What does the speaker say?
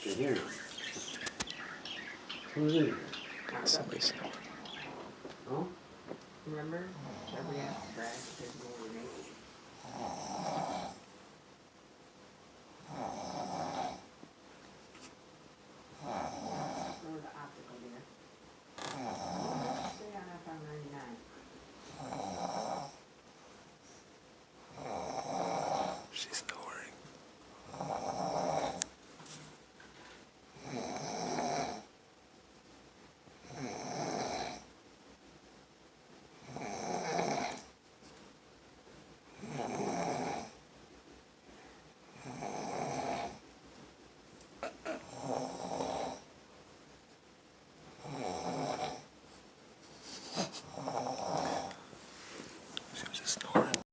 can hear him. Who's in here? Somebody's. Oh? Remember that we asked Brad if there's more remaining? Or the optical there. Stay on FM 99. She's